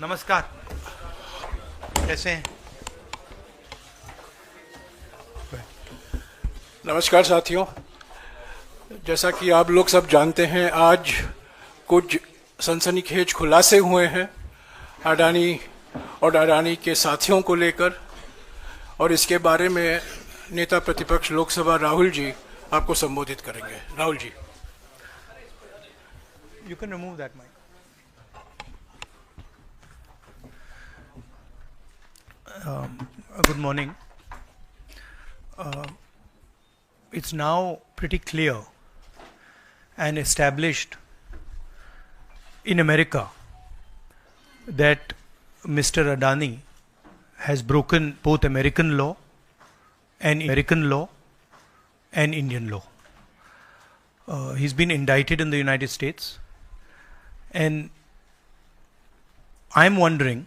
नमस्कार, कैसे हैं? नमस्कार साथियों, जैसा कि आप लोग सब जानते हैं, आज कुछ सनसनीखेज खुलासे हुए हैं अडानी और अडानी के साथियों को लेकर, और इसके बारे में नेता प्रतिपक्ष लोकसभा राहुल जी आपको संबोधित करेंगे। Rahul ji. You can remove that mic. Good morning. It's now pretty clear and established in America that Mr. Adani has broken both American law and Indian law. He's been indicted in the United States, and I'm wondering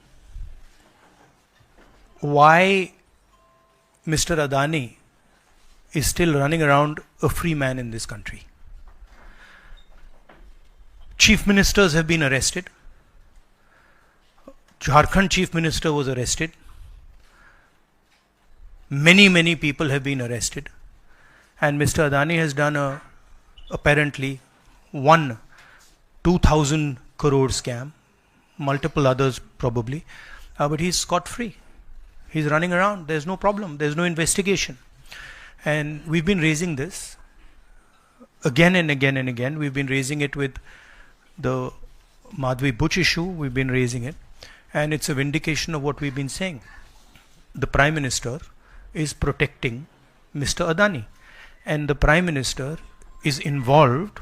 why Mr. Adani is still running around a free man in this country. Chief ministers have been arrested. Jharkhand chief minister was arrested. Many people have been arrested. And Mr. Adani has done apparently one 2,000 crore scam, multiple others probably, but he's scot-free. He's running around, there's no problem, there's no investigation. And we've been raising this again and again and again. We've been raising it with the Madhvi Buch issue, we've been raising it, and it's a vindication of what we've been saying. The Prime Minister is protecting Mr. Adani, and the Prime Minister is involved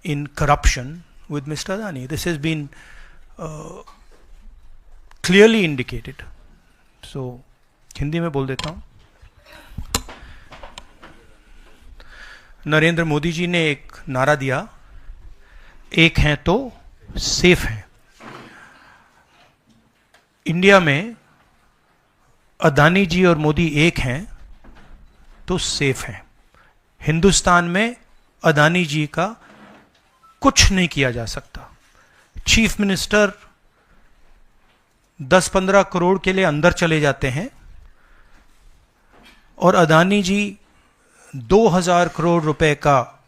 in corruption with Mr. Adani. This has been clearly indicated. So, Hindi में बोल देता हूँ। नरेंद्र मोदी जी ने एक नारा दिया, एक हैं तो सेफ हैं। इंडिया में अदानी जी और मोदी एक हैं तो सेफ हैं। हिंदुस्तान में अदानी जी का कुछ नहीं किया जा सकता। चीफ मिनिस्टर 10-15 करोड़ के लिए अंदर चले जाते हैं और अदानी जी 2000 करोड़ रुपए का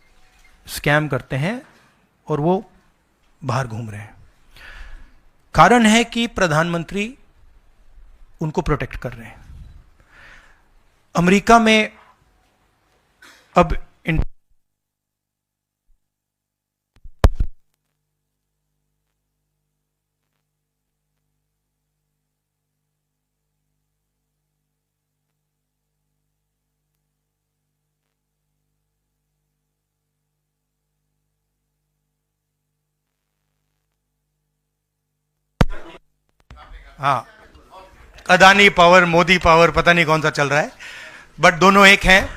स्कैम करते हैं और वो बाहर घूम रहे हैं। कारण है कि प्रधानमंत्री उनको प्रोटेक्ट कर रहे हैं। अमेरिका में अब हाँ, अदानी पावर, मोदी पावर, पता नहीं कौन सा चल रहा है, बट दोनों एक हैं।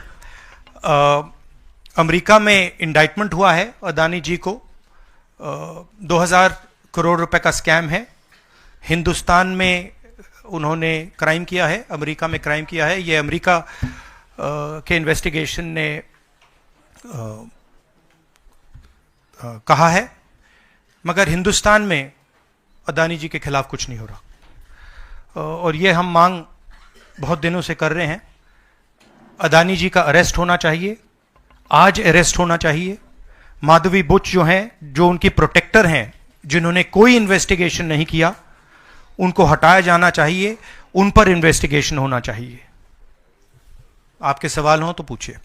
अमेरिका में इंडाइटमेंट हुआ है अदानी जी को, 2000 करोड़ रुपए का स्कैम है। हिंदुस्तान में उन्होंने क्राइम किया है, अमेरिका में क्राइम किया है। ये अमेरिका के इन्वेस्टिगेशन ने कहा है, मगर हिंदुस्तान में अदानी जी के खिलाफ कुछ नहीं हो रहा। और ये हम मांग बहुत दिनों से कर रहे हैं। अदानी जी का अरेस्ट होना चाहिए, आज अरेस्ट होना चाहिए। माधवी बुच जो हैं, जो उनकी प्रोटेक्टर हैं, जिन्होंने कोई इन्वेस्टिगेशन नहीं किया, उनको हटाया जाना चाहिए, उन पर इन्वेस्टिगेशन होना चाहिए। आपके सवाल हो तो पूछिए।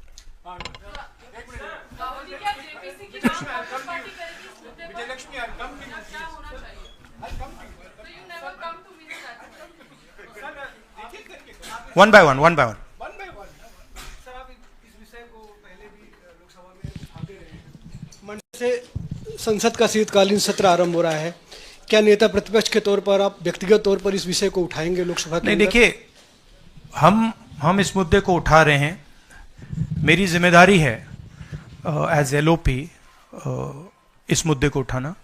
One by one. सर, आप इस विषय को पहले भी लोकसभा में उठाते रहे हैं। मंच से संसद का शीतकालीन सत्र आरंभ हो रहा है, क्या नेता प्रतिपक्ष के तौर पर आप व्यक्तिगत तौर पर इस विषय को उठाएंगे लोकसभा के? नहीं, देखिए, हम इस मुद्दे को उठा रहे हैं। मेरी जिम्मेदारी है एज एलओपी इस मुद्दे को उठाना।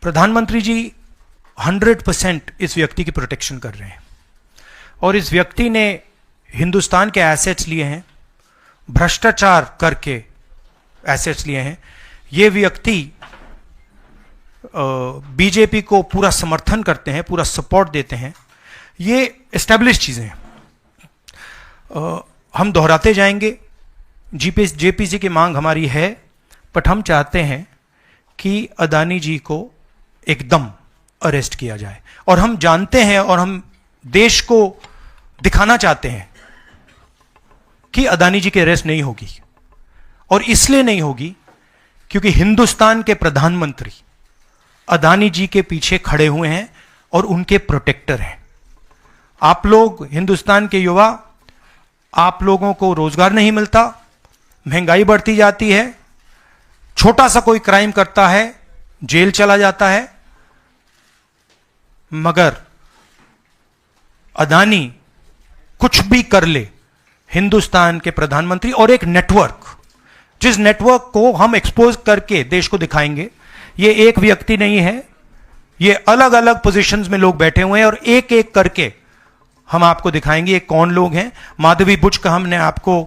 प्रधानमंत्री जी 100% इस व्यक्ति की प्रोटेक्शन कर रहे हैं, और इस व्यक्ति ने हिंदुस्तान के एसेट्स लिए हैं, भ्रष्टाचार करके एसेट्स लिए हैं। ये व्यक्ति बीजेपी को पूरा समर्थन करते हैं, पूरा सपोर्ट देते हैं, ये एस्टेब्लिश चीज़ें हैं। हम दोहराते जाएंगे, जेपीसी की मांग हमारी है, बट हम चाहते हैं कि अदानी जी को एकदम अरेस्ट किया जाए। और हम जानते हैं और हम देश को दिखाना चाहते हैं कि अदानी जी की अरेस्ट नहीं होगी, और इसलिए नहीं होगी क्योंकि हिंदुस्तान के प्रधानमंत्री अदानी जी के पीछे खड़े हुए हैं और उनके प्रोटेक्टर हैं। आप लोग हिंदुस्तान के युवा, आप लोगों को रोजगार नहीं मिलता, महंगाई बढ़ती जाती है, छोटा सा कोई क्राइम करता है जेल चला जाता है, मगर अदानी कुछ भी कर ले, हिंदुस्तान के प्रधानमंत्री और एक नेटवर्क, जिस नेटवर्क को हम एक्सपोज करके देश को दिखाएंगे, ये एक व्यक्ति नहीं है, ये अलग अलग पोजीशंस में लोग बैठे हुए हैं और एक एक करके हम आपको दिखाएंगे ये कौन लोग हैं। माधवी बुच का हमने आपको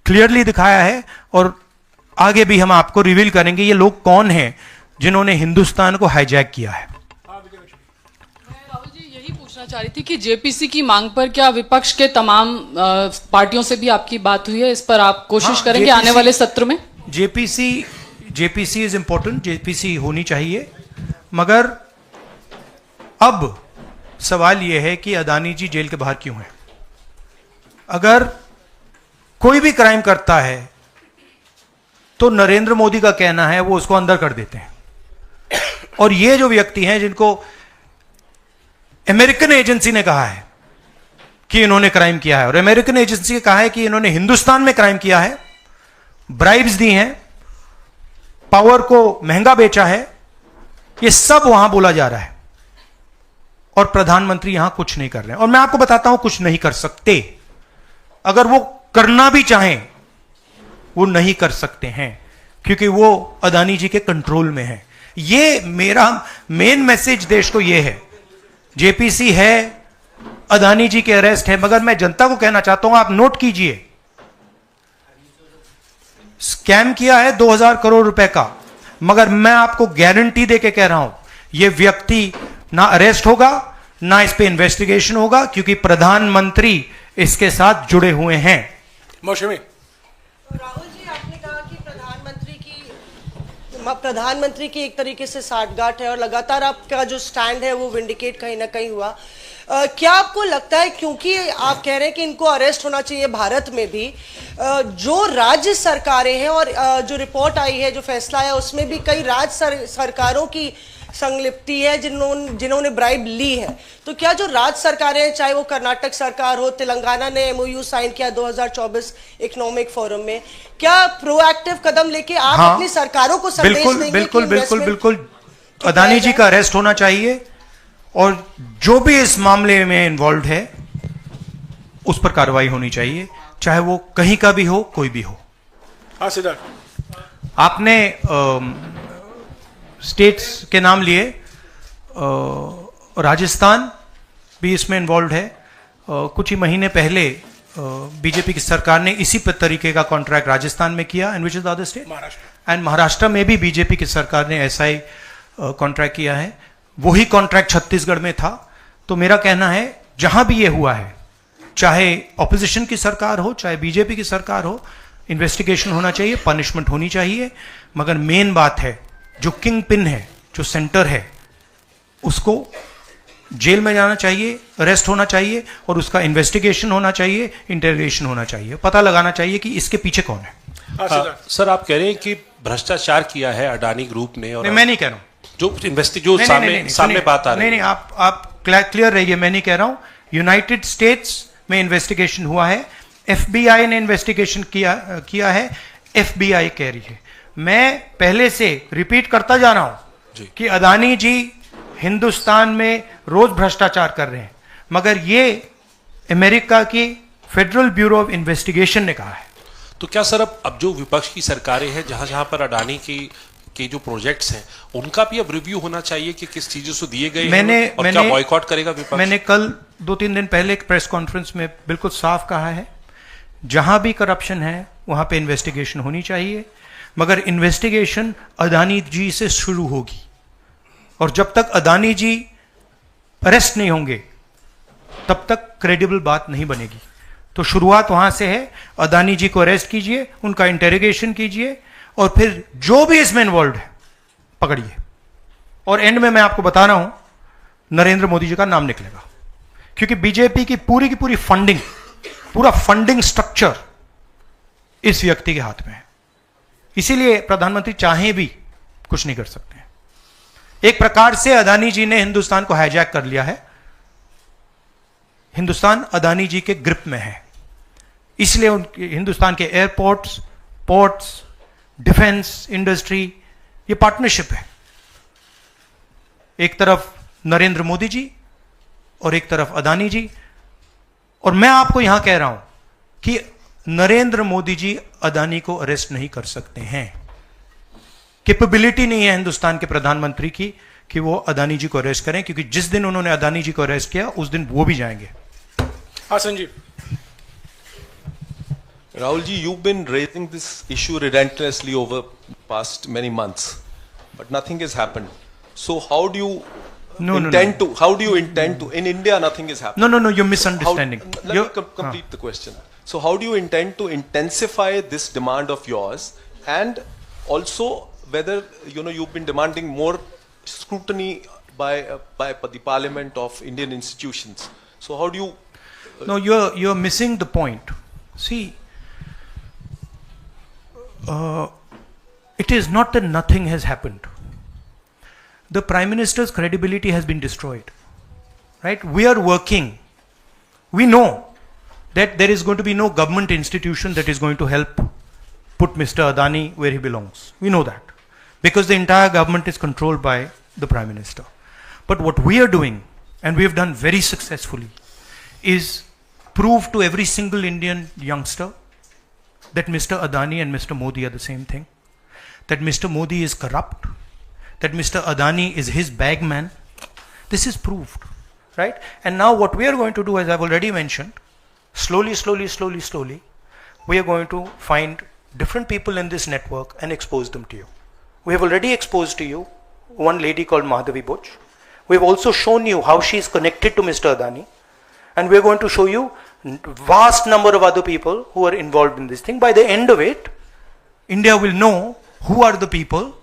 क्लियरली दिखाया है और आगे भी हम आपको रिवील करेंगे ये लोग कौन हैं जिन्होंने हिंदुस्तान को हाईजैक किया है। राहुल जी, यही पूछना चाह रही थी कि जेपीसी की मांग पर क्या विपक्ष के तमाम पार्टियों से भी आपकी बात हुई है? इस पर आप कोशिश करेंगे आने वाले सत्र में? जेपीसी इज इंपॉर्टेंट, जेपीसी होनी चाहिए, मगर अब सवाल यह है कि अदानी जी जेल के बाहर क्यों हैं? अगर कोई भी क्राइम करता है तो नरेंद्र मोदी का कहना है वो उसको अंदर कर देते हैं, और ये जो व्यक्ति हैं जिनको अमेरिकन एजेंसी ने कहा है कि इन्होंने क्राइम किया है, और अमेरिकन एजेंसी ने कहा है कि इन्होंने हिंदुस्तान में क्राइम किया है, ब्राइब्स दी हैं, पावर को महंगा बेचा है, ये सब वहां बोला जा रहा है, और प्रधानमंत्री यहां कुछ नहीं कर रहे हैं। और मैं आपको बताता हूं कुछ नहीं कर सकते, अगर वो करना भी चाहें वो नहीं कर सकते हैं, क्योंकि वो अदानी जी के कंट्रोल में है। ये मेरा मेन मैसेज देश को ये है, जेपीसी है, अदानी जी के अरेस्ट है, मगर मैं जनता को कहना चाहता हूं, आप नोट कीजिए, स्कैम किया है 2000 करोड़ रुपए का, मगर मैं आपको गारंटी देके कह रहा हूं यह व्यक्ति ना अरेस्ट होगा, ना इस पे इन्वेस्टिगेशन होगा, क्योंकि प्रधानमंत्री इसके साथ जुड़े हुए हैं। मौसमी राहुल जी, आपने कहा कि प्रधानमंत्री की एक तरीके से साठगांठ है और लगातार आपका जो स्टैंड है वो विंडिकेट कहीं ना कहीं हुआ। क्या आपको लगता है, क्योंकि आप कह रहे हैं कि इनको अरेस्ट होना चाहिए भारत में भी, जो राज्य सरकारें हैं और जो रिपोर्ट आई है, जो फैसला आया, उसमें भी कई राज्य सरकारों की संलिप्ति है जिन्होंने ब्राइब ली है, तो क्या जो राज्य सरकारें हैं, चाहे वो कर्नाटक सरकार हो, तेलंगाना ने MOU साइन किया 2024 इकोनॉमिक फोरम में, क्या प्रोएक्टिव कदम लेके आप अपनी सरकारों को संदेश देंगे? बिल्कुल अदानी जी का अरेस्ट होना चाहिए, और जो भी इस मामले में इन्वॉल्व है उस पर कार्रवाई होनी चाहिए, चाहे वो कहीं का भी हो, कोई भी हो। हाँ सिद्धार्थ, आपने स्टेट्स के नाम लिए, राजस्थान भी इसमें इन्वॉल्व है। कुछ ही महीने पहले बीजेपी की सरकार ने इसी तरीके का कॉन्ट्रैक्ट राजस्थान में किया, and which is the other state, Maharashtra में भी बीजेपी की सरकार ने ऐसा ही कॉन्ट्रैक्ट किया है। वही कॉन्ट्रैक्ट छत्तीसगढ़ में था। तो मेरा कहना है जहां भी ये हुआ है, चाहे ऑपोजिशन की सरकार हो, चाहे बीजेपी की सरकार हो, इन्वेस्टिगेशन होना चाहिए, पनिशमेंट होनी चाहिए, मगर मेन बात है जो किंग पिन है, जो सेंटर है, उसको जेल में जाना चाहिए, अरेस्ट होना चाहिए, और उसका इन्वेस्टिगेशन होना चाहिए, इंटरोगेशन होना चाहिए, पता लगाना चाहिए कि इसके पीछे कौन है। सर, आप कह रहे हैं कि भ्रष्टाचार किया है अडानी ग्रुप ने, और मैं नहीं कह रहा हूं, जो सामने बात आ रही है। नहीं, आप क्लियर रहिए, मैं नहीं कह रहा हूं। यूनाइटेड स्टेट्स में इन्वेस्टिगेशन हुआ है, FBI ने इन्वेस्टिगेशन किया है, FBI कह रही है। मैं पहले से रिपीट करता जा रहा हूं कि अदानी जी हिंदुस्तान में रोज भ्रष्टाचार कर रहे हैं, मगर ये अमेरिका की फेडरल ब्यूरो ऑफ इन्वेस्टिगेशन ने कहा है। तो क्या सर, अब जो विपक्ष की सरकारें हैं, जहां जहां पर अडानी के जो प्रोजेक्ट्स हैं, उनका भी अब रिव्यू होना चाहिए कि किस चीजों से दिए गए हैं, और क्या बॉयकॉट करेगा विपक्ष? मैंने कल 2-3 दिन पहले एक प्रेस कॉन्फ्रेंस में बिल्कुल साफ कहा है, जहां भी करप्शन है वहां पे इन्वेस्टिगेशन होनी चाहिए, मगर इन्वेस्टिगेशन अदानी जी से शुरू होगी, और जब तक अदानी जी अरेस्ट नहीं होंगे तब तक क्रेडिबल बात नहीं बनेगी। तो शुरुआत वहां से है, अदानी जी को अरेस्ट कीजिए, उनका इंटेरोगेशन कीजिए और फिर जो भी इसमें इन्वॉल्व है पकड़िए। और एंड में मैं आपको बता रहा हूं, नरेंद्र मोदी जी का नाम निकलेगा, क्योंकि बीजेपी की पूरी फंडिंग, पूरा फंडिंग स्ट्रक्चर इस व्यक्ति के हाथ में है। इसीलिए प्रधानमंत्री चाहे भी कुछ नहीं कर सकते हैं। एक प्रकार से अदानी जी ने हिंदुस्तान को हाईजैक कर लिया है। हिंदुस्तान अदानी जी के ग्रिप में है, इसलिए उनके हिंदुस्तान के एयरपोर्ट्स, पोर्ट्स, डिफेंस इंडस्ट्री, ये पार्टनरशिप है। एक तरफ नरेंद्र मोदी जी और एक तरफ अदानी जी। और मैं आपको यहां कह रहा हूं कि नरेंद्र मोदी जी अदानी को अरेस्ट नहीं कर सकते हैं। कैपेबिलिटी नहीं है हिंदुस्तान के प्रधानमंत्री की कि वो अदानी जी को अरेस्ट करें, क्योंकि जिस दिन उन्होंने अदानी जी को अरेस्ट किया उस दिन वो भी जाएंगे। हाँ Sanjeev. Rahul ji, you've been raising this issue relentlessly over past many months, but nothing has happened. So how do you intend to? How do you intend to? In India, nothing is happening. No, you're misunderstanding. Let me complete the question. So how do you intend to intensify this demand of yours, and also whether you've been demanding more scrutiny by the Parliament of Indian institutions? So how do you? No, you're missing the point. See, it is not that nothing has happened. The Prime Minister's credibility has been destroyed. Right? We are working. We know that there is going to be no government institution that is going to help put Mr. Adani where he belongs. We know that. Because the entire government is controlled by the Prime Minister. But what we are doing, and we have done very successfully, is prove to every single Indian youngster that Mr. Adani and Mr. Modi are the same thing. That Mr. Modi is corrupt. That Mr. Adani is his bagman. This is proved. Right? And now what we are going to do, as I've already mentioned, slowly, we are going to find different people in this network and expose them to you. We have already exposed to you one lady called Madhavi Butch. We have also shown you how she is connected to Mr. Adani. And we are going to show you vast number of other people who are involved in this thing. By the end of it, India will know who are the people,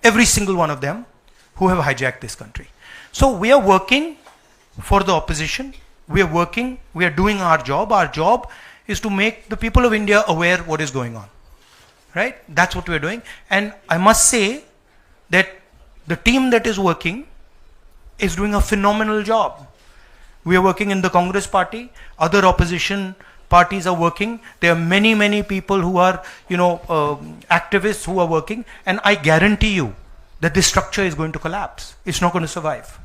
every single one of them, who have hijacked this country. So we are working for the opposition. We are working, we are doing our job. Our job is to make the people of India aware what is going on. Right? That's what we are doing. And I must say that the team that is working is doing a phenomenal job. We are working in the Congress party. Other opposition parties are working. There are many people who are, activists who are working. And I guarantee you that this structure is going to collapse. It's not going to survive.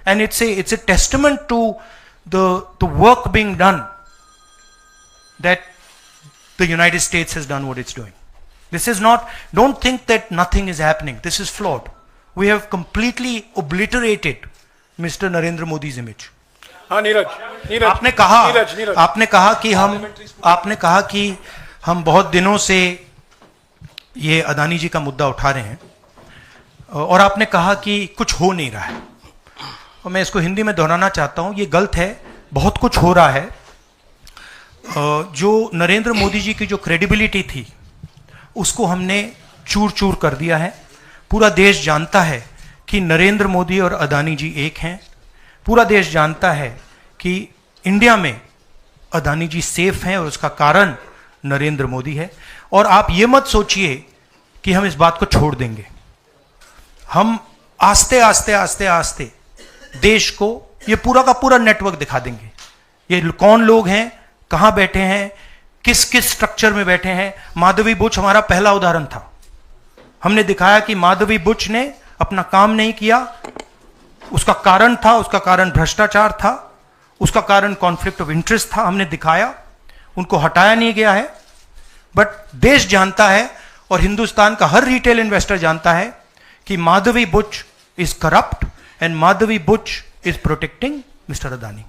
And it's a testament to the work being done that the United States has done what it's doing. This is not, don't think that nothing is happening. This is flawed. We have completely obliterated Mr. Narendra Modi's image. हाँ नीरज आपने कहा कि हम बहुत दिनों से ये अदानी जी का मुद्दा उठा रहे हैं और आपने कहा कि कुछ हो नहीं रहा है, और मैं इसको हिंदी में दोहराना चाहता हूं, ये गलत है। बहुत कुछ हो रहा है। जो नरेंद्र मोदी जी की जो क्रेडिबिलिटी थी उसको हमने चूर चूर कर दिया है। पूरा देश जानता है कि नरेंद्र मोदी और अदानी जी एक हैं। पूरा देश जानता है कि इंडिया में अदानी जी सेफ हैं और उसका कारण नरेंद्र मोदी है। और आप ये मत सोचिए कि हम इस बात को छोड़ देंगे। हम आस्ते आस्ते देश को ये पूरा का पूरा नेटवर्क दिखा देंगे। ये कौन लोग हैं, कहां बैठे हैं, किस स्ट्रक्चर में बैठे हैं। माधवी बुच हमारा पहला उदाहरण था। हमने दिखाया कि माधवी बुच ने अपना काम नहीं किया। उसका कारण भ्रष्टाचार था, उसका कारण कॉन्फ्लिक्ट ऑफ इंटरेस्ट था। हमने दिखाया, उनको हटाया नहीं गया है। बट देश जानता है और हिंदुस्तान का हर रिटेल इन्वेस्टर जानता है कि Madhabi Buch is corrupt and Madhabi Buch is protecting mister Adani.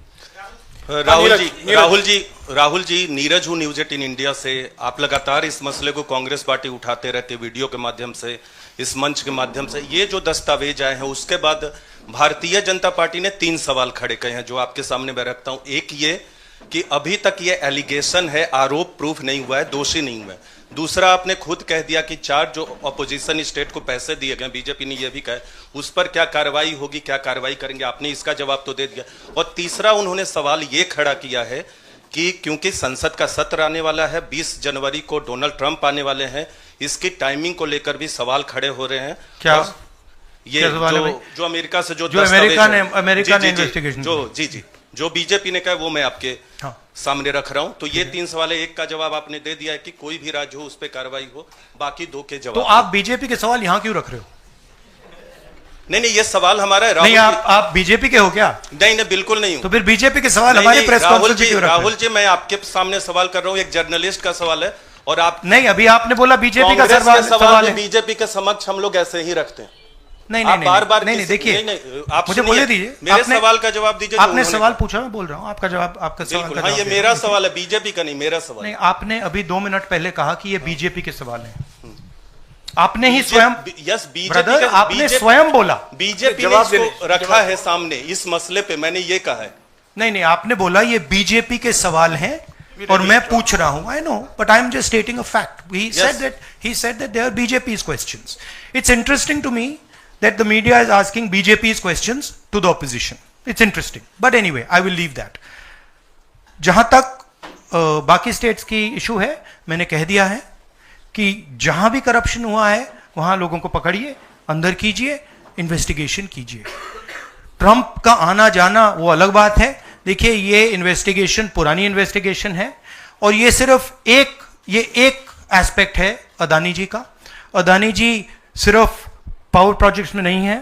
Rahul ji, Neeraj हूँ न्यूज 18 इंडिया से। आप लगातार इस मसले को कांग्रेस पार्टी उठाते रहते, वीडियो के माध्यम से, इस मंच के माध्यम से। ये जो दस्तावेज आए हैं उसके बाद भारतीय जनता पार्टी ने 3 सवाल खड़े किए हैं जो आपके सामने मैं रखता हूं। एक ये कि अभी तक ये एलिगेशन है, आरोप प्रूफ नहीं हुआ है, दोषी नहीं हुआ है। दूसरा, आपने खुद कह दिया कि 4 जो अपोजिशन स्टेट को पैसे दिए गए, बीजेपी ने यह भी कहा, उस पर क्या कार्रवाई होगी, क्या कार्रवाई करेंगे, आपने इसका जवाब तो दे दिया। और तीसरा, उन्होंने सवाल ये खड़ा किया है कि क्योंकि संसद का सत्र आने वाला है, 20 जनवरी को डोनाल्ड ट्रंप आने वाले हैं, इसकी टाइमिंग को लेकर भी सवाल खड़े हो रहे हैं। क्या ये जो अमेरिका से जो अमेरिका ने इन्वेस्टिगेशन जो बीजेपी ने कहा वो मैं आपके सामने रख रहा हूं। तो ये 3 सवाल है, एक का जवाब आपने दे दिया है कि कोई भी राज्य हो उस पर कार्रवाई हो, बाकी 2 के जवाब। तो आप बीजेपी के सवाल यहां क्यों रख रहे हो? नहीं, ये सवाल हमारा है। नहीं, आप बीजेपी के हो क्या? नहीं, बिल्कुल नहीं हूं। तो फिर बीजेपी के सवाल हमारे प्रेस कॉन्फ्रेंस में क्यों रख रहे हो? राहुल जी, मैं आपके सामने सवाल कर रहा हूं, एक जर्नलिस्ट का सवाल है। और आप नहीं, अभी आपने बोला बीजेपी का सवाल है। बीजेपी के समक्ष हम लोग ऐसे ही रखते हैं। नहीं, बार-बार देखिए, आप मुझे बोलने दीजिए, मेरे सवाल का जवाब दीजिए। आपने सवाल पूछा, मैं बोल रहा हूं आपका जवाब, आपका सवाल का जवाब। ये मेरा सवाल है, बीजेपी का नहीं, मेरा सवाल। नहीं, आपने अभी 2 मिनट पहले कहा कि ये बीजेपी के सवाल हैं। आपने ही स्वयं, यस, ब्रदर, आपने स्वयं बोला बीजेपी ने इसको रखा है सामने, इस मसले पे मैंने ये कहा है। नहीं, आपने बोला ये बीजेपी के सवाल हैं और मैं पूछ रहा हूं। I know, but I am just stating a fact. He said that they are BJP's questions. It's interesting to me that the media is asking BJP's questions to the opposition. It's interesting. But anyway, I will leave that. जहां तक बाकी states की issue है, मैंने कह दिया है कि जहां भी करप्शन हुआ है वहां लोगों को पकड़िए, अंदर कीजिए, इन्वेस्टिगेशन कीजिए। ट्रंप का आना जाना वो अलग बात है। देखिए, ये इन्वेस्टिगेशन पुरानी इन्वेस्टिगेशन है और ये सिर्फ एक एस्पेक्ट है अदानी जी का। अदानी जी सिर्फ पावर प्रोजेक्ट्स में नहीं है।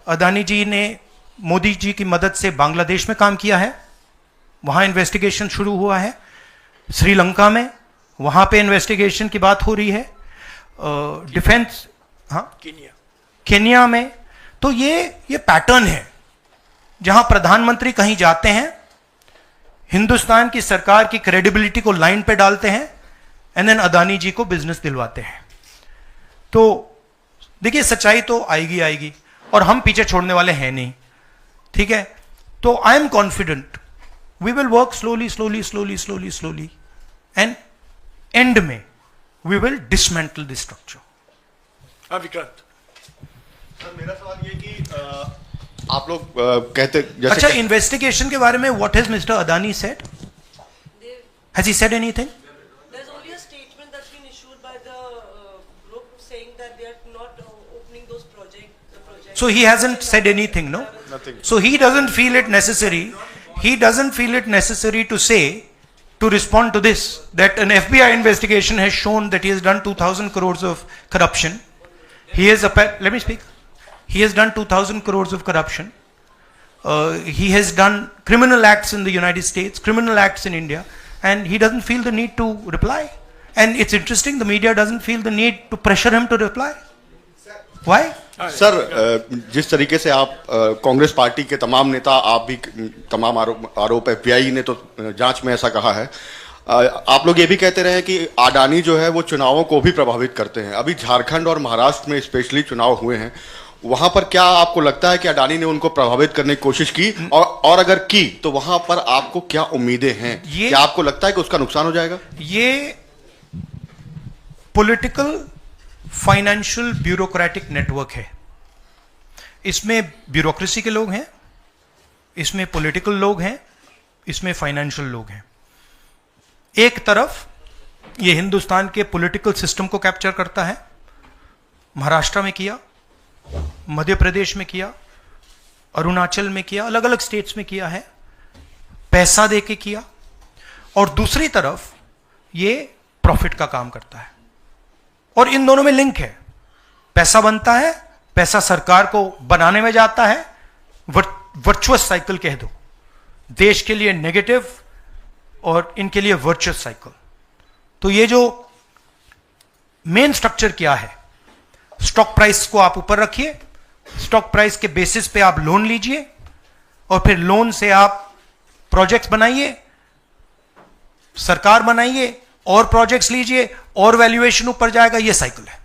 अदानी जी ने मोदी जी की मदद से बांग्लादेश में काम किया है, वहां इन्वेस्टिगेशन शुरू हुआ है। श्रीलंका में, वहां पे इन्वेस्टिगेशन की बात हो रही है। डिफेंस, हाँ, केन्या में। तो ये पैटर्न है जहां प्रधानमंत्री कहीं जाते हैं, हिंदुस्तान की सरकार की क्रेडिबिलिटी को लाइन पे डालते हैं, एंड देन अदानी जी को बिजनेस दिलवाते हैं। तो देखिए, सच्चाई तो आएगी और हम पीछे छोड़ने वाले हैं नहीं, ठीक है? तो I am confident we will work slowly and end में we will dismantle this structure. Vikrant, मेरा सवाल ये कि आप लोग कहते, अच्छा, इन्वेस्टिगेशन के बारे में what has mister Adani said? Has he said anything? There's only a statement that's been issued by the group saying that they are not opening those projects. So he hasn't said anything, no? Nothing. So he doesn't feel it necessary. He doesn't feel it necessary to say, to respond to this, that an FBI investigation has shown that he has done 2,000 crores of corruption. He has, let me speak. He has done 2,000 crores of corruption. He has done criminal acts in the United States, criminal acts in India, and he doesn't feel the need to reply. And it's interesting, the media doesn't feel the need to pressure him to reply. Why? Sir, जिस तरीके से आप Congress party के तमाम नेता, आप भी तमाम आरोप FBI ने तो जांच में ऐसा कहा है, आप लोग ये भी कहते रहे कि अडानी जो है वो चुनावों को भी प्रभावित करते हैं। अभी झारखंड और महाराष्ट्र में स्पेशली चुनाव हुए हैं, वहां पर क्या आपको लगता है कि अडानी ने उनको प्रभावित करने की कोशिश की, और अगर की तो वहां पर आपको क्या उम्मीदें हैं? क्या आपको लगता है कि उसका नुकसान हो जाएगा? ये पॉलिटिकल फाइनेंशियल ब्यूरोक्रेटिक नेटवर्क है। इसमें ब्यूरोक्रेसी के लोग हैं, इसमें पॉलिटिकल लोग हैं, इसमें फाइनेंशियल लोग हैं। एक तरफ ये हिंदुस्तान के पॉलिटिकल सिस्टम को कैप्चर करता है, महाराष्ट्र में किया, मध्य प्रदेश में किया, अरुणाचल में किया, अलग अलग स्टेट्स में किया है, पैसा देके किया। और दूसरी तरफ ये प्रॉफिट का काम करता है, और इन दोनों में लिंक है। पैसा बनता है, पैसा सरकार को बनाने में जाता है, वर्चुअस साइकिल कह दो, देश के लिए नेगेटिव और इनके लिए वर्चुअस साइकिल। तो ये जो मेन स्ट्रक्चर क्या है, स्टॉक प्राइस को आप ऊपर रखिए, स्टॉक प्राइस के बेसिस पे आप लोन लीजिए, और फिर लोन से आप प्रोजेक्ट्स बनाइए, सरकार बनाइए, और प्रोजेक्ट्स लीजिए, और वैल्यूएशन ऊपर जाएगा, ये साइकिल है।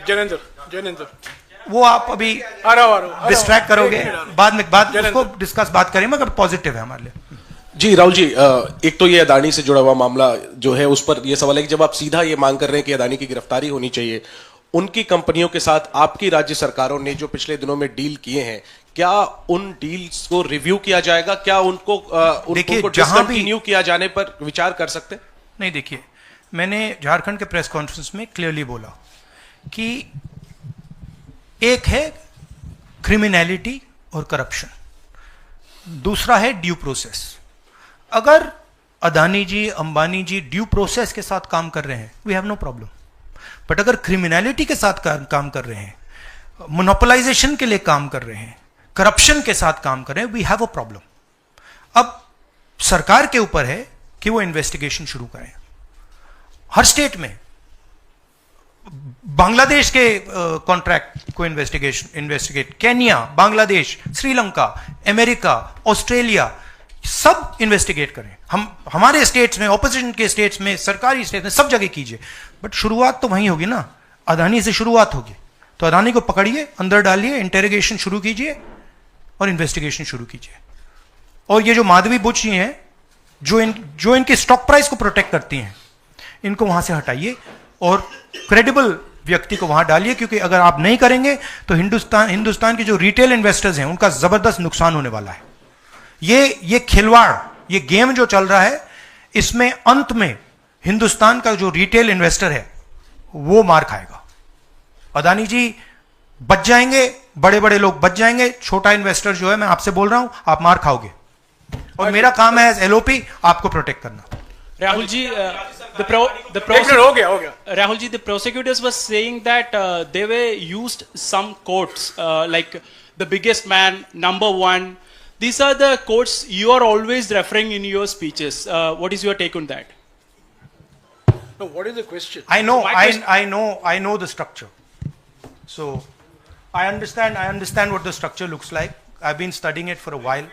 जैनेंद्र वो आप अभी आ रहा डिस्ट्रैक्ट करोगे, बाद में उसको डिस्कस बात करेंगे, मगर पॉजिटिव है हमारे लिए। जी राहुल जी, एक तो ये अदानी से जुड़ा हुआ मामला जो है उस पर ये सवाल है कि जब आप सीधा ये मांग कर रहे हैं कि अदानी की गिरफ्तारी होनी चाहिए, उनकी कंपनियों के साथ आपकी राज्य सरकारों ने जो पिछले दिनों में डील किए हैं, क्या उन डील्स को रिव्यू किया जाएगा? क्या उनको डिसकंटिन्यू किया जाने पर विचार कर सकते हैं? नहीं, देखिए, मैंने झारखंड के प्रेस कॉन्फ्रेंस में क्लियरली बोला कि एक है क्रिमिनलिटी और करप्शन, दूसरा है ड्यू प्रोसेस। अगर अदानी जी, अंबानी जी ड्यू प्रोसेस के साथ काम कर रहे हैं, we have no problem. But अगर क्रिमिनलिटी के साथ काम कर रहे हैं, मोनोपोलाइजेशन के लिए काम कर रहे हैं, करप्शन के साथ काम कर रहे हैं, वी हैव अ प्रॉब्लम। अब सरकार के ऊपर है कि वो इन्वेस्टिगेशन शुरू करें। हर स्टेट में बांग्लादेश के कॉन्ट्रैक्ट को investigate, Kenya, Bangladesh, Sri Lanka, America, Australia, सब इन्वेस्टिगेट करें। हमारे स्टेट्स में, ऑपोजिशन के स्टेट्स में, सरकारी स्टेट्स में, सब जगह कीजिए। बट शुरुआत तो वहीं होगी ना, अदानी से शुरुआत होगी। तो अदानी को पकड़िए, अंदर डालिए, इंटेरोगेशन शुरू कीजिए और इन्वेस्टिगेशन शुरू कीजिए। और ये जो माधवी बुच जी हैं, जो इनके स्टॉक प्राइस को प्रोटेक्ट करती हैं, इनको वहां से हटाइए और क्रेडिबल व्यक्ति को वहां डालिए, क्योंकि अगर आप नहीं करेंगे तो हिंदुस्तान के जो रिटेल इन्वेस्टर्स हैं उनका जबरदस्त नुकसान होने वाला है। ये खिलवाड़, ये गेम जो चल रहा है, इसमें अंत में हिंदुस्तान का जो रिटेल इन्वेस्टर है वो मार खाएगा। अदानी जी बच जाएंगे, बड़े बड़े लोग बच जाएंगे, छोटा इन्वेस्टर जो है, मैं आपसे बोल रहा हूं, आप मार खाओगे। और मेरा काम है एज एलओपी आपको प्रोटेक्ट करना। Rahul ji, Rahul ji, the prosecutors were saying that they were used some quotes like the biggest man, number one. These are the quotes you are always referring in your speeches. What is your take on that? No, what is the question? I know the structure. So I understand what the structure looks like. I've been studying it for a while.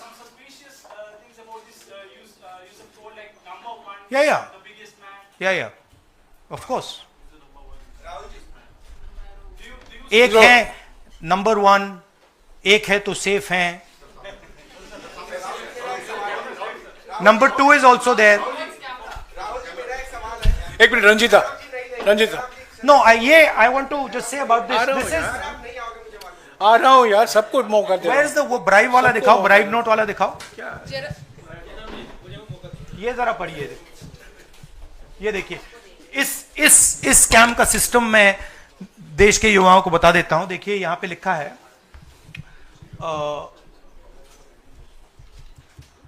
Some suspicious things about this use of quote like number one. Yeah. The biggest man. Yeah. Of course. एक है number one, एक है तो safe हैं, number two is also there. एक minute, Ranjeeta no, I want to just say about this is, आ रहा हूं यार, सबको मौका दे। वेयर इज द वो ब्राइब वाला दिखाओ, ब्राइब नोट वाला दिखाओ। ये जरा पढ़िए, ये देखिए, इस स्कैम का सिस्टम मैं देश के युवाओं को बता देता हूं। देखिए, यहां पे लिखा है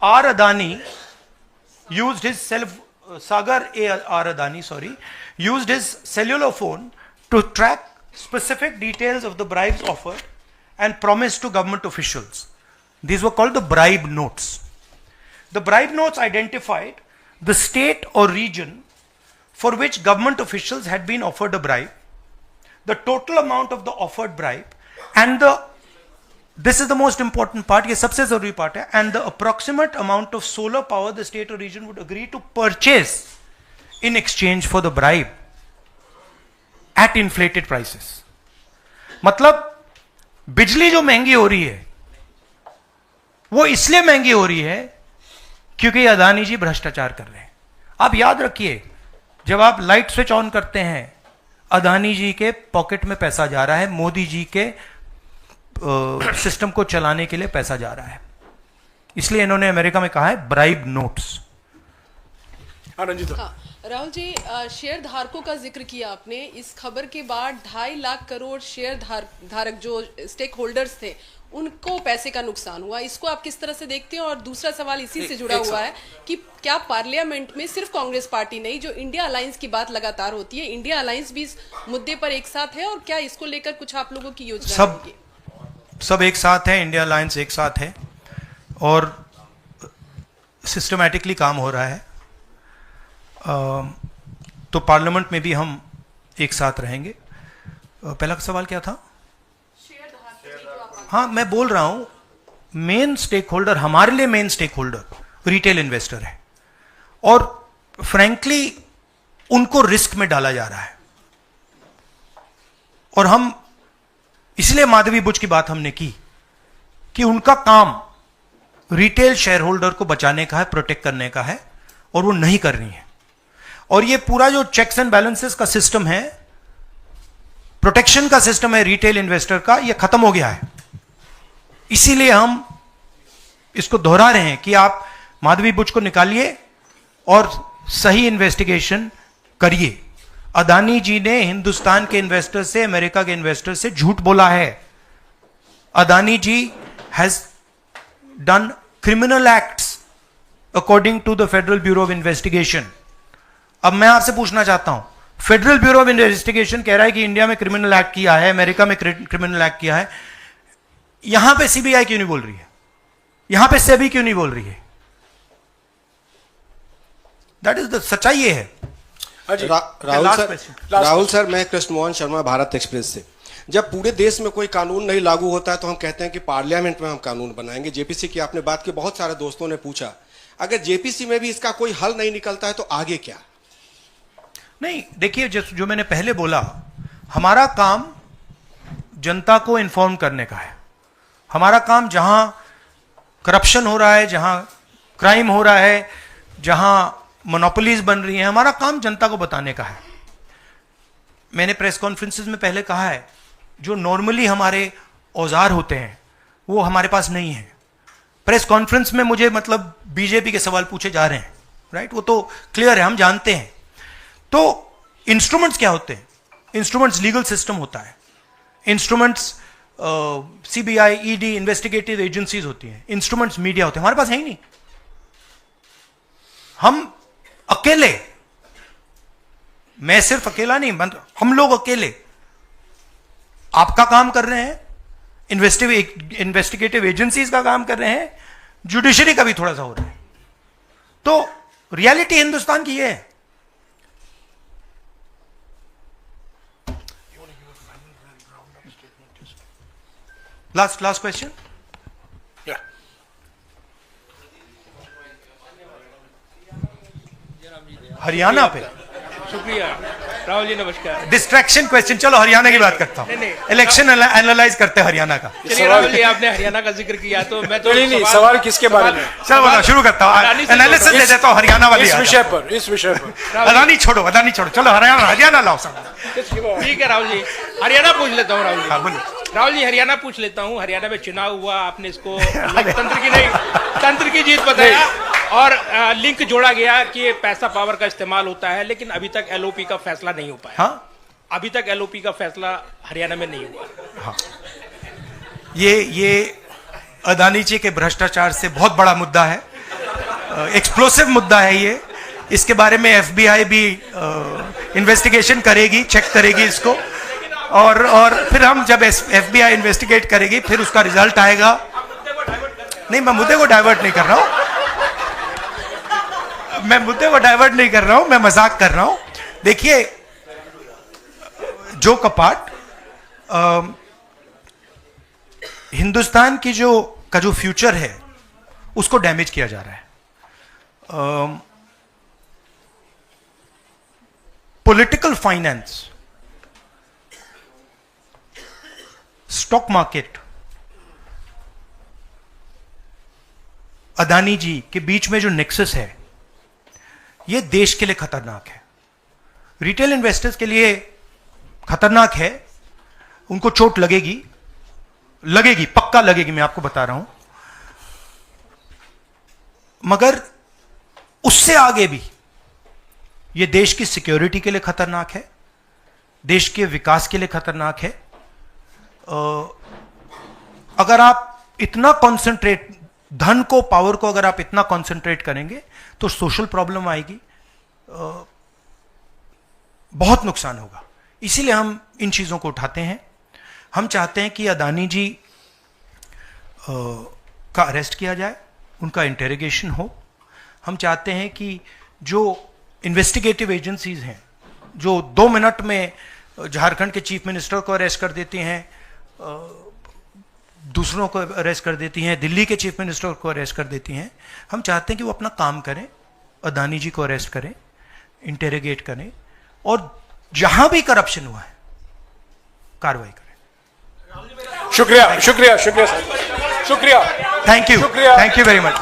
R Adani used his Sagar R. Adani, used his cellular phone to track specific details of the bribes offered and promised to government officials. These were called the bribe notes. The bribe notes identified the state or region for which government officials had been offered a bribe, the total amount of the offered bribe, and this is the most important part, ये सबसे जरूरी part है, and the approximate amount of solar power the state or region would agree to purchase in exchange for the bribe at inflated prices. मतलब बिजली जो महंगी हो रही है वो इसलिए महंगी हो रही है क्योंकि अदानी जी भ्रष्टाचार कर रहे हैं। आप याद रखिए, जब आप लाइट स्विच ऑन करते हैं, अदानी जी के पॉकेट में पैसा जा रहा है, मोदी जी के सिस्टम को चलाने के लिए पैसा जा रहा है। इसलिए इन्होंने अमेरिका में कहा है bribe notes. Rahul ji, share धारकों का जिक्र किया आपने। इस खबर के बाद 2.5 लाख करोड़ शेयर धारक जो स्टेक होल्डर्स थे, उनको पैसे का नुकसान हुआ। इसको आप किस तरह से देखते हैं? और दूसरा सवाल इसी से जुड़ा हुआ है कि क्या पार्लियामेंट में सिर्फ कांग्रेस पार्टी नहीं, जो इंडिया अलायंस की बात लगातार होती है, इंडिया अलायंस भी इस मुद्दे पर एक साथ है? और क्या इसको लेकर कुछ आप लोगों की योजना है? सब एक साथ है, इंडिया अलायंस एक साथ है और सिस्टमैटिकली काम हो रहा है। तो पार्लियामेंट में भी हम एक साथ रहेंगे। पहला सवाल क्या था? हाँ, मैं बोल रहा हूं मेन स्टेक होल्डर, हमारे लिए main stakeholder retail investor है, और फ्रैंकली उनको रिस्क में डाला जा रहा है। और हम इसलिए माधवी बुच की बात हमने की कि उनका काम रिटेल शेयर होल्डर को बचाने का है, प्रोटेक्ट करने का है, और वो नहीं कर रही है। और ये पूरा जो चेक्स एंड बैलेंसेस का सिस्टम है, प्रोटेक्शन का सिस्टम है रिटेल इन्वेस्टर का, ये खत्म हो गया है। इसीलिए हम इसको दोहरा रहे हैं कि आप माधवी बुच को निकालिए और सही इन्वेस्टिगेशन करिए। अदानी जी ने हिंदुस्तान के इन्वेस्टर से, अमेरिका के इन्वेस्टर से झूठ बोला है। Adani ji has done criminal acts according to the Federal Bureau of Investigation. अब मैं आपसे पूछना चाहता हूं, फेडरल ब्यूरो ऑफ इन्वेस्टिगेशन कह रहा है कि इंडिया में क्रिमिनल एक्ट किया है, अमेरिका में क्रिमिनल एक्ट किया है, यहां पे सीबीआई क्यों नहीं बोल रही है? यहां पे सेबी क्यों नहीं बोल रही है? दैट इज द सच्चाई ये है। राहुल सर, मैं कृष्ण मोहन शर्मा, भारत एक्सप्रेस से। जब पूरे देश में कोई कानून नहीं लागू होता है तो हम कहते हैं कि पार्लियामेंट में हम कानून बनाएंगे। जेपीसी की आपने बात की, बहुत सारे दोस्तों ने पूछा, अगर जेपीसी में भी इसका कोई हल नहीं निकलता है तो आगे क्या? नहीं, देखिए, जो मैंने पहले बोला, हमारा काम जनता को इन्फॉर्म करने का है। हमारा काम जहां करप्शन हो रहा है, जहां क्राइम हो रहा है, जहां मोनोपोलीज बन रही हैं, हमारा काम जनता को बताने का है। मैंने प्रेस कॉन्फ्रेंसेस में पहले कहा है, जो नॉर्मली हमारे औजार होते हैं वो हमारे पास नहीं है। प्रेस कॉन्फ्रेंस में मुझे मतलब बीजेपी के सवाल पूछे जा रहे हैं, राइट? वो तो क्लियर है, हम जानते हैं। तो इंस्ट्रूमेंट्स क्या होते हैं? इंस्ट्रूमेंट्स लीगल सिस्टम होता है, instruments CBI, ED, investigative agencies होती हैं, इंस्ट्रूमेंट्स मीडिया होते हैं। हमारे पास है ही नहीं। हम अकेले, मैं सिर्फ अकेला नहीं, हम लोग अकेले आपका काम कर रहे हैं, इन्वेस्टिगेटिव एजेंसीज का काम कर रहे हैं, जुडिशरी का भी थोड़ा सा हो रहा है। तो रियलिटी हिंदुस्तान की ये है। Last question. हरियाणा पे। शुक्रिया राहुल जी, नमस्कार। डिस्ट्रैक्शन क्वेश्चन, चलो हरियाणा की बात करता हूं। इलेक्शन एनालाइज करते हैं हरियाणा का। चलिए राहुल जी, आपने हरियाणा का जिक्र किया तो मैं तो नहीं, सवाल किसके बारे में? चलो बोलो, शुरू करता हूं, एनालिसिस दे देता हूं हरियाणा वाली। इस विषय पर अदानी छोड़ो, चलो हरियाणा लाओ सब। ठीक है राहुल जी, हरियाणा पूछ लेता हूँ। राहुल जी, राहुल जी, हरियाणा पूछ लेता हूँ। हरियाणा में चुनाव हुआ, आपने इसको तंत्र की जीत बताया और लिंक जोड़ा गया कि पैसा पावर का इस्तेमाल होता है, लेकिन अभी तक एलओपी का फैसला नहीं हो पाया। हाँ? अभी तक एलओपी का फैसला हरियाणा में नहीं हुआ। हाँ। ये अदानी जी के भ्रष्टाचार से बहुत बड़ा मुद्दा है, एक्सप्लोसिव मुद्दा है ये। इसके बारे में एफबीआई भी इन्वेस्टिगेशन करेगी, चेक करेगी इसको, और फिर हम जब एफबीआई इन्वेस्टिगेट करेगी फिर उसका रिजल्ट आएगा। नहीं, मैं मुद्दे को डाइवर्ट नहीं कर रहा हूं, मैं मजाक कर रहा हूं। देखिए, जो कपाट हिंदुस्तान की का जो फ्यूचर है उसको डैमेज किया जा रहा है। Political finance, stock market, Adani ji के बीच में जो नेक्सस है, यह देश के लिए खतरनाक है, रिटेल इन्वेस्टर्स के लिए खतरनाक है। उनको चोट लगेगी, पक्का लगेगी, मैं आपको बता रहा हूं। मगर उससे आगे भी यह देश की सिक्योरिटी के लिए खतरनाक है, देश के विकास के लिए खतरनाक है। अगर आप इतना कॉन्सेंट्रेट, धन को, पावर को अगर आप इतना कॉन्सेंट्रेट करेंगे तो सोशल प्रॉब्लम आएगी, बहुत नुकसान होगा। इसीलिए हम इन चीजों को उठाते हैं। हम चाहते हैं कि अदानी जी का अरेस्ट किया जाए, उनका इंटेरोगेशन हो। हम चाहते हैं कि जो इन्वेस्टिगेटिव एजेंसीज हैं, जो 2 मिनट में झारखंड के चीफ मिनिस्टर को अरेस्ट कर देती हैं, दूसरों को अरेस्ट कर देती हैं, दिल्ली के चीफ मिनिस्टर को अरेस्ट कर देती हैं। हम चाहते हैं कि वो अपना काम करें, अदानी जी को अरेस्ट करें, इंटेरोगेट करें, और जहां भी करप्शन हुआ है कार्रवाई करें। शुक्रिया शुक्रिया शुक्रिया शुक्रिया, thank you, thank you very much.